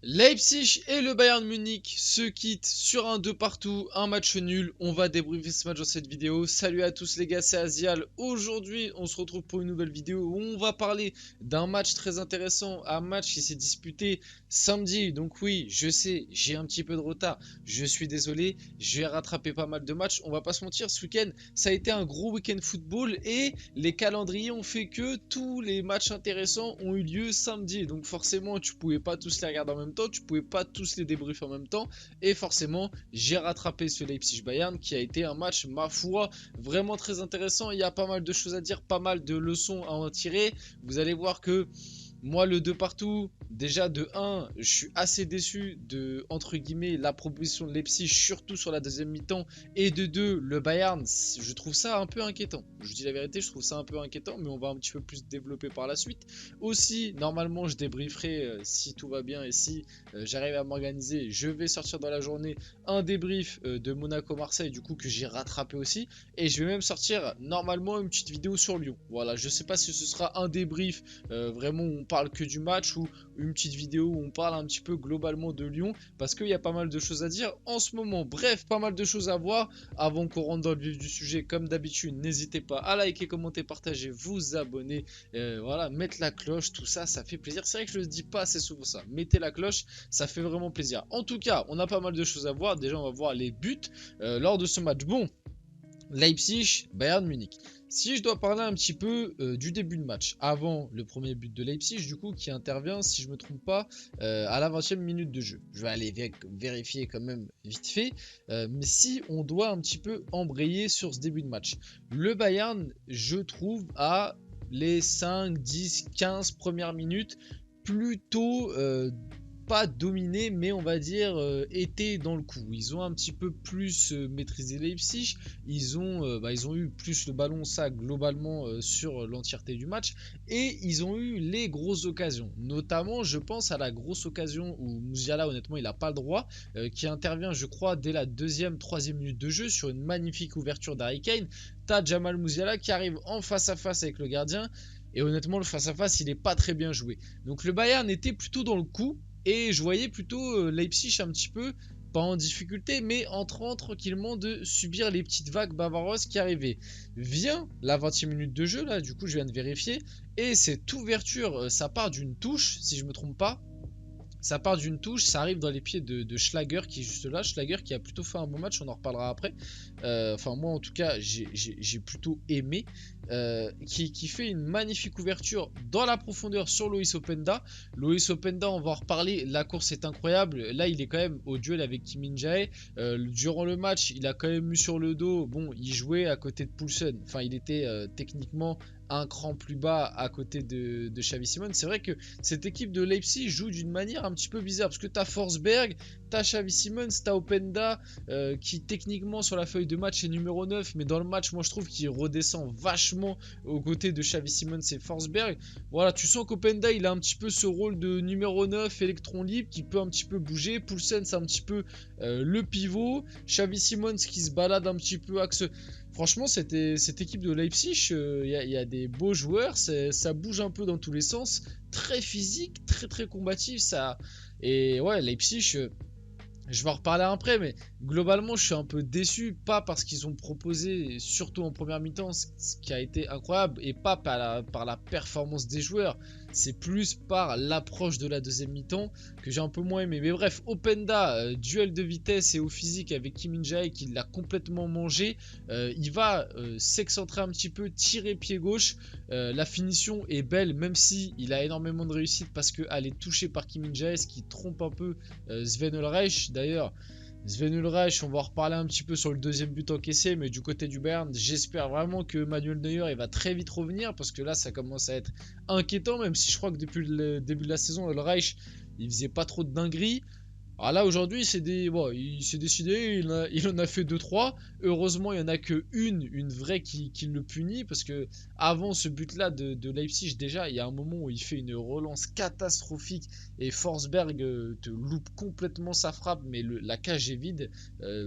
Leipzig et le Bayern Munich se quittent sur un 2 partout, un match nul. On va débriefer ce match dans cette vidéo. Salut à tous les gars, c'est Azial. Aujourd'hui, on se retrouve pour une nouvelle vidéo où on va parler d'un match très intéressant, un match qui s'est disputé samedi. Donc oui, je sais, j'ai un petit peu de retard. Je suis désolé, j'ai rattrapé pas mal de matchs. On va pas se mentir, ce week-end, ça a été un gros week-end football et les calendriers ont fait que tous les matchs intéressants ont eu lieu samedi. Donc forcément, tu pouvais pas tous les regarder en même temps, tu pouvais pas tous les débriefer en même temps, et forcément j'ai rattrapé ce Leipzig Bayern qui a été un match, ma foi, vraiment très intéressant. Il y a pas mal de choses à dire, pas mal de leçons à en tirer. Vous allez voir que moi, le 2 partout, déjà de 1, je suis assez déçu de, entre guillemets, la proposition de Leipzig, surtout sur la deuxième mi-temps. Et de 2, le Bayern, je trouve ça un peu inquiétant. Je vous dis la vérité, je trouve ça un peu inquiétant, mais on va un petit peu plus développer par la suite. Aussi, normalement, je débrieferai, si tout va bien et si j'arrive à m'organiser, je vais sortir dans la journée un débrief de Monaco-Marseille, du coup, que j'ai rattrapé aussi. Et je vais même sortir, normalement, une petite vidéo sur Lyon. Voilà, je sais pas si ce sera un débrief vraiment où on parle que du match ou une petite vidéo où on parle un petit peu globalement de Lyon parce qu'il y a pas mal de choses à dire en ce moment. Bref, pas mal de choses à voir. Avant qu'on rentre dans le vif du sujet, comme d'habitude, n'hésitez pas à liker, commenter, partager, vous abonner, voilà, mettre la cloche, tout ça, ça fait plaisir. C'est vrai que je le dis pas assez souvent ça. Mettez la cloche, ça fait vraiment plaisir. En tout cas, on a pas mal de choses à voir. Déjà, on va voir les buts lors de ce match. Bon, Leipzig, Bayern Munich. Si je dois parler un petit peu du début de match, avant le premier but de Leipzig, du coup, qui intervient, si je ne me trompe pas, à la 20e minute de jeu. Je vais aller vérifier quand même vite fait. Mais si on doit un petit peu embrayer sur ce début de match, le Bayern, je trouve, a les 5, 10, 15 premières minutes plutôt pas dominé, mais on va dire été dans le coup. Ils ont un petit peu plus maîtrisé Leipzig. Ils ont eu plus le ballon, ça globalement sur l'entièreté du match, et ils ont eu les grosses occasions. Notamment, je pense à la grosse occasion où Musiala, honnêtement, il n'a pas le droit, qui intervient, je crois, dès la deuxième, troisième minute de jeu sur une magnifique ouverture d'Harry Kane. T'as Jamal Musiala qui arrive en face à face avec le gardien. Et honnêtement, le face-à-face, il n'est pas très bien joué. Donc le Bayern était plutôt dans le coup. Et je voyais plutôt Leipzig un petit peu, pas en difficulté, mais en train tranquillement de subir les petites vagues bavaroises qui arrivaient. Vient la 20e minute de jeu, là, du coup je viens de vérifier, et cette ouverture, ça part d'une touche, si je me trompe pas. Ça part d'une touche, ça arrive dans les pieds de Schlager qui est juste là. Schlager qui a plutôt fait un bon match, on en reparlera après. Enfin, moi en tout cas, j'ai plutôt aimé. Qui fait une magnifique ouverture dans la profondeur sur Loïs Openda. Loïs Openda, on va en reparler. La course est incroyable. Là, il est quand même au duel avec Kim Min-jae. Durant le match, il a quand même eu sur le dos. Bon, il jouait à côté de Poulsen. Enfin, il était techniquement un cran plus bas à côté de Xavi Simons. C'est vrai que cette équipe de Leipzig joue d'une manière un petit peu bizarre parce que t'as Forsberg, t'as Xavi Simons, t'as Openda qui techniquement sur la feuille de match est numéro 9, mais dans le match, moi je trouve qu'il redescend vachement aux côtés de Xavi Simons et Forsberg. Voilà, tu sens qu'Openda il a un petit peu ce rôle de numéro 9, électron libre qui peut un petit peu bouger. Poulsen c'est un petit peu le pivot. Xavi Simons qui se balade un petit peu axe. Franchement, cette équipe de Leipzig, y a des beaux joueurs, ça bouge un peu dans tous les sens, très physique, très très combatif, ça. Et ouais, Leipzig, je vais en reparler après, mais globalement, je suis un peu déçu, pas parce qu'ils ont proposé, surtout en première mi-temps, ce qui a été incroyable, et pas par la performance des joueurs. C'est plus par l'approche de la deuxième mi-temps que j'ai un peu moins aimé. Mais bref, Openda, duel de vitesse et au physique avec Kim Min-jae qui l'a complètement mangé. Il va s'excentrer un petit peu, tirer pied gauche. La finition est belle, même si il a énormément de réussite parce qu'elle est touchée par Kim Min-jae, ce qui trompe un peu Sven Ulreich. D'ailleurs, Sven Ulreich, on va en reparler un petit peu sur le deuxième but encaissé, mais du côté du Bayern, j'espère vraiment que Manuel Neuer il va très vite revenir parce que là ça commence à être inquiétant, même si je crois que depuis le début de la saison, Ulreich il faisait pas trop de dingueries. Alors là aujourd'hui il s'est décidé, il en a fait 2-3. Heureusement il n'y en a que une vraie qui le punit parce que avant ce but là de Leipzig déjà il y a un moment où il fait une relance catastrophique et Forsberg te loupe complètement sa frappe mais la cage est vide.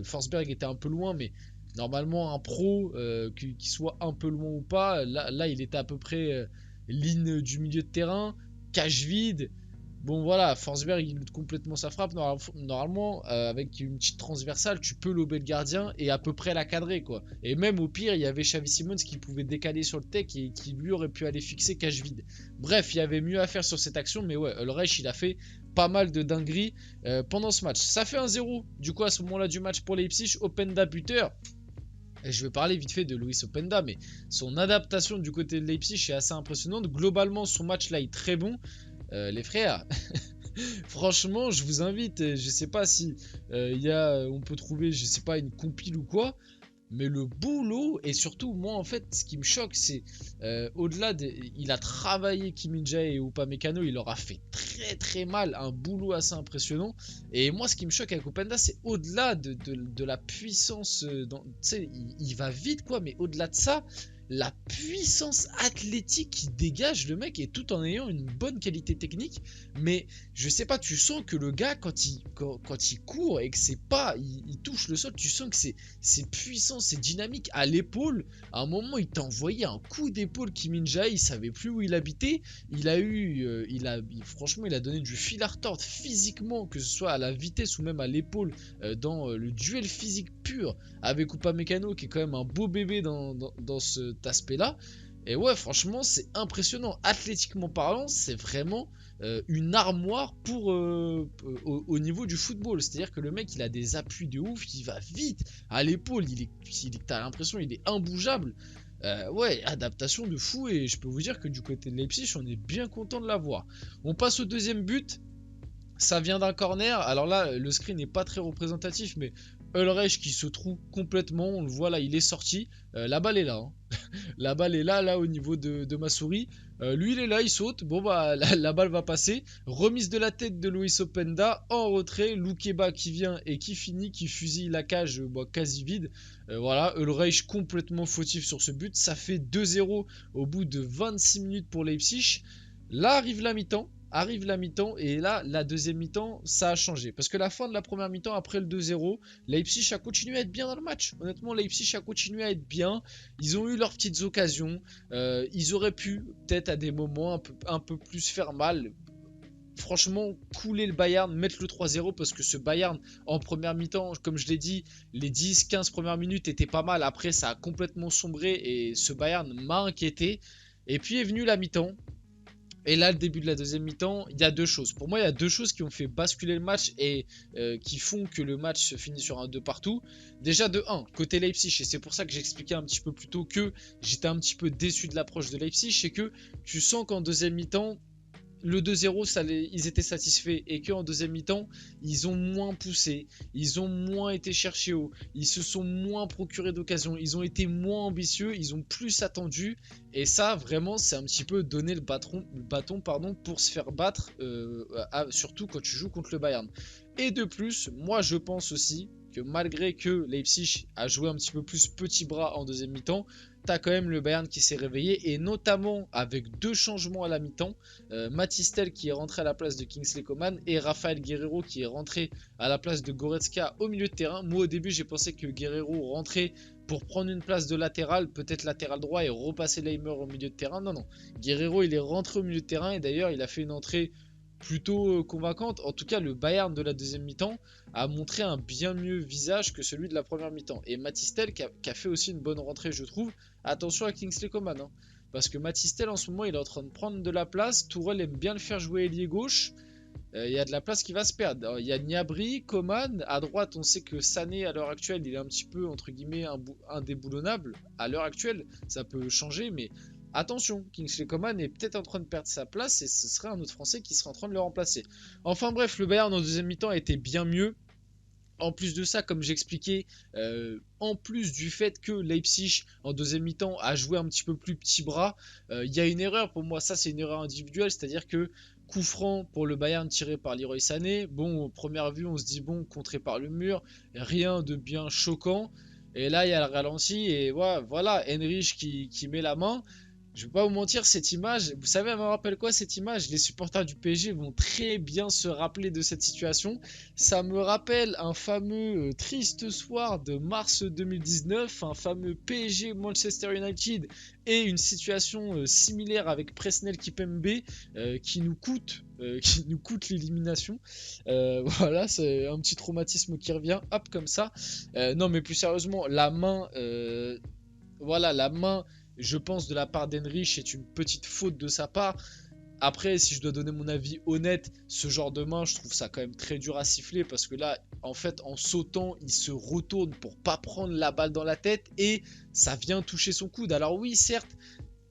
Forsberg était un peu loin mais normalement un pro qui soit un peu loin ou pas, là il était à peu près ligne du milieu de terrain, cage vide. Bon voilà, Forsberg il lutte complètement sa frappe. Normalement, avec une petite transversale, tu peux lober le gardien et à peu près la cadrer quoi. Et même au pire, il y avait Xavi Simons qui pouvait décaler sur le tech et qui lui aurait pu aller fixer cage vide. Bref, il y avait mieux à faire sur cette action, mais ouais, Ulreich il a fait pas mal de dingueries pendant ce match. Ça fait 1-0 du coup à ce moment-là du match pour Leipzig. Openda buteur. Et je vais parler vite fait de Luis Openda, mais son adaptation du côté de Leipzig est assez impressionnante. Globalement, son match là est très bon. Les frères, franchement, je vous invite. Je sais pas si on peut trouver, je sais pas, une compile ou quoi. Mais le boulot, et surtout, moi en fait, ce qui me choque, c'est au-delà il a travaillé Kim Min-jae et Upamecano, il leur a fait très très mal, un boulot assez impressionnant. Et moi, ce qui me choque avec Openda, c'est au-delà de la puissance, tu sais, il va vite quoi, mais au-delà de ça, la puissance athlétique qui dégage le mec, et tout en ayant une bonne qualité technique. Mais je sais pas, tu sens que le gars, quand il court et que c'est pas, il touche le sol, tu sens que c'est puissant, c'est dynamique. À l'épaule, à un moment, il t'a envoyé un coup d'épaule Kim Min-jae, il savait plus où il habitait. Franchement, il a donné du fil à retordre physiquement, que ce soit à la vitesse ou même à l'épaule, dans le duel physique pur avec Upamecano, qui est quand même un beau bébé dans cet aspect-là. Et ouais, franchement, c'est impressionnant. Athlétiquement parlant, c'est vraiment une armoire pour au niveau du football. C'est-à-dire que le mec, il a des appuis de ouf, il va vite. À l'épaule, t'as l'impression il est imbougeable. Ouais, adaptation de fou. Et je peux vous dire que du côté de Leipzig, on est bien content de l'avoir. On passe au deuxième but. Ça vient d'un corner. Alors là, le screen n'est pas très représentatif, mais Ulreich qui se trouve complètement. On le voit là, il est sorti. La balle est là. Hein. La balle est là au niveau de ma souris. Lui, il est là, il saute. Bon, bah, la balle va passer. Remise de la tête de Luis Openda. En retrait, Loukeba qui vient et qui finit, qui fusille la cage quasi vide. Voilà, Ulreich complètement fautif sur ce but. Ça fait 2-0 au bout de 26 minutes pour Leipzig. Là arrive la mi-temps. Et là, la deuxième mi-temps, ça a changé. Parce que la fin de la première mi-temps, après le 2-0, Leipzig a continué à être bien dans le match. Honnêtement, Leipzig a continué à être bien. Ils ont eu leurs petites occasions. Ils auraient pu, peut-être à des moments, un peu plus faire mal. Franchement, couler le Bayern, mettre le 3-0, parce que ce Bayern, en première mi-temps, comme je l'ai dit, les 10-15 premières minutes étaient pas mal. Après, ça a complètement sombré et ce Bayern m'a inquiété. Et puis est venue la mi-temps. Et là, le début de la deuxième mi-temps, il y a deux choses. Pour moi, il y a deux choses qui ont fait basculer le match et qui font que le match se finit sur un 2 partout. Déjà de 1, côté Leipzig, et c'est pour ça que j'expliquais un petit peu plus tôt que j'étais un petit peu déçu de l'approche de Leipzig, c'est que tu sens qu'en deuxième mi-temps, le 2-0, ils étaient satisfaits, et qu'en deuxième mi-temps, ils ont moins poussé, ils ont moins été chercher haut, ils se sont moins procurés d'occasions, ils ont été moins ambitieux, ils ont plus attendu, et ça, vraiment, c'est un petit peu donner le bâton pour se faire battre, surtout quand tu joues contre le Bayern. Et de plus, moi je pense aussi que malgré que Leipzig a joué un petit peu plus petit bras en deuxième mi-temps, t'as quand même le Bayern qui s'est réveillé, et notamment avec deux changements à la mi-temps. Matistel qui est rentré à la place de Kingsley Coman et Rafael Guerreiro qui est rentré à la place de Goretzka au milieu de terrain. Moi au début j'ai pensé que Guerreiro rentrait pour prendre une place de latéral, peut-être latéral droit, et repasser Leimer au milieu de terrain. Non, Guerreiro il est rentré au milieu de terrain, et d'ailleurs il a fait une entrée plutôt convaincante. En tout cas, le Bayern de la deuxième mi-temps a montré un bien mieux visage que celui de la première mi-temps. Et Matistel qui a fait aussi une bonne rentrée, je trouve. Attention à Kingsley Coman, hein, parce que Matistel en ce moment il est en train de prendre de la place. Tourelle aime bien le faire jouer ailier gauche. Il y a de la place qui va se perdre. Il y a Gnabry, Coman. À droite, on sait que Sané à l'heure actuelle il est un petit peu entre guillemets indéboulonnable. À l'heure actuelle, ça peut changer, mais attention, Kingsley Coman est peut-être en train de perdre sa place, et ce serait un autre Français qui serait en train de le remplacer. Enfin bref, le Bayern en deuxième mi-temps a été bien mieux. En plus de ça, comme j'expliquais, en plus du fait que Leipzig en deuxième mi-temps a joué un petit peu plus petit bras, il y a une erreur pour moi, ça c'est une erreur individuelle, c'est-à-dire que coup franc pour le Bayern tiré par Leroy Sané. Bon, première vue on se dit bon, contré par le mur, rien de bien choquant. Et là il y a le ralenti, et voilà, Henrich qui met la main. Je vais pas vous mentir, cette image, vous savez, elle me rappelle quoi cette image? Les supporters du PSG vont très bien se rappeler de cette situation. Ça me rappelle un fameux triste soir de mars 2019, un fameux PSG Manchester United et une situation similaire avec Presnel Kipembe qui nous coûte l'élimination. Voilà, c'est un petit traumatisme qui revient, hop comme ça. Non mais plus sérieusement, la main, voilà, la main. Je pense de la part d'Henrich est une petite faute de sa part. Après, si je dois donner mon avis honnête, ce genre de main, je trouve ça quand même très dur à siffler parce que là, en fait, en sautant, il se retourne pour pas prendre la balle dans la tête et ça vient toucher son coude. Alors oui, certes,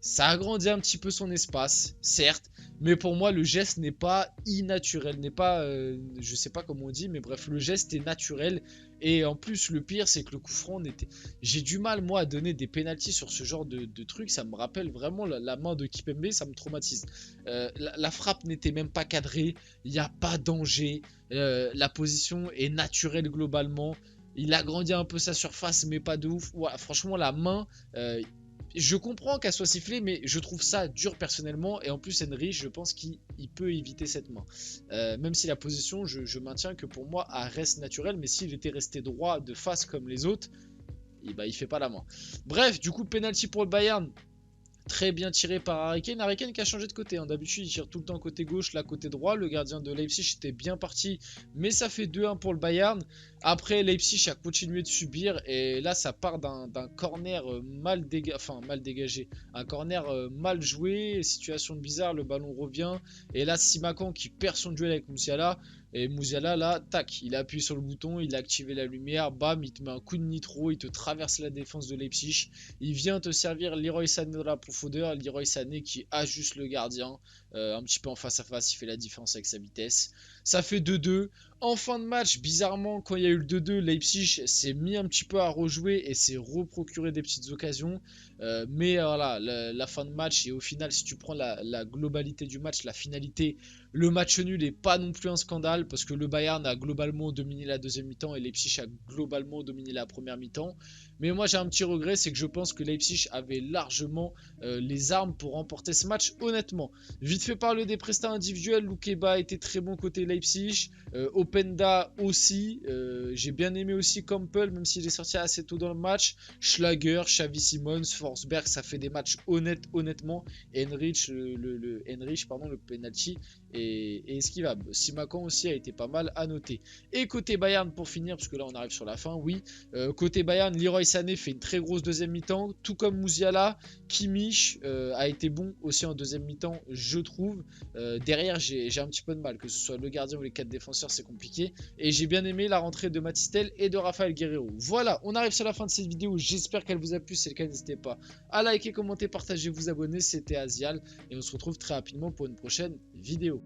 ça agrandit un petit peu son espace, certes, mais pour moi, le geste n'est pas innaturel, n'est pas, je sais pas comment on dit, mais bref, le geste est naturel. Et en plus, le pire, c'est que le coup franc n'était. J'ai du mal, moi, à donner des pénaltys sur ce genre de trucs. Ça me rappelle vraiment la main de Kipembe, ça me traumatise. La frappe n'était même pas cadrée, il n'y a pas danger, la position est naturelle globalement. Il agrandit un peu sa surface, mais pas de ouf. Voilà, franchement, la main, je comprends qu'elle soit sifflée, mais je trouve ça dur personnellement. Et en plus, Henry, je pense qu'il peut éviter cette main. Même si la position, je maintiens que pour moi, elle reste naturelle. Mais s'il était resté droit de face comme les autres, et bah, il fait pas la main. Bref, du coup, penalty pour le Bayern. Très bien tiré par Harry Kane. Harry Kane qui a changé de côté. Hein. D'habitude, il tire tout le temps côté gauche, là côté droit. Le gardien de Leipzig était bien parti, mais ça fait 2-1 pour le Bayern. Après, Leipzig a continué de subir. Et là, ça part d'un corner mal dégagé. Un corner mal joué. Situation bizarre, le ballon revient. Et là, Simakan qui perd son duel avec Musiala. Et Musiala, là, tac, il appuie sur le bouton, il a activé la lumière, bam, il te met un coup de nitro, il te traverse la défense de Leipzig. Il vient te servir Leroy Sané dans la profondeur, Leroy Sané qui ajuste le gardien, un petit peu en face à face, il fait la différence avec sa vitesse. Ça fait 2-2. En fin de match, bizarrement, quand il y a eu le 2-2, Leipzig s'est mis un petit peu à rejouer et s'est reprocuré des petites occasions. Mais voilà, la fin de match, et au final, si tu prends la globalité du match, la finalité, le match nul n'est pas non plus un scandale parce que le Bayern a globalement dominé la deuxième mi-temps et Leipzig a globalement dominé la première mi-temps. Mais moi j'ai un petit regret, c'est que je pense que Leipzig avait largement les armes pour remporter ce match, honnêtement. Vite fait parler des prestats individuels, Loukeba était très bon côté Leipzig, Openda aussi, j'ai bien aimé aussi Campbell même s'il est sorti assez tôt dans le match, Schlager, Xavi Simons, Forsberg, ça fait des matchs honnêtes honnêtement, Henrich, le penalty et esquivable. Simakan aussi a été pas mal à noter. Et côté Bayern pour finir, parce que là on arrive sur la fin, oui, côté Bayern, Leroy Sané fait une très grosse deuxième mi-temps, tout comme Musiala. Kimmich a été bon aussi en deuxième mi-temps, je trouve. Derrière, j'ai un petit peu de mal, que ce soit le gardien ou les 4 défenseurs, c'est compliqué. Et j'ai bien aimé la rentrée de Matistel et de Rafael Guerreiro. Voilà, on arrive sur la fin de cette vidéo. J'espère qu'elle vous a plu. Si c'est le cas, n'hésitez pas à liker, commenter, partager, vous abonner. C'était Azial et on se retrouve très rapidement pour une prochaine vidéo.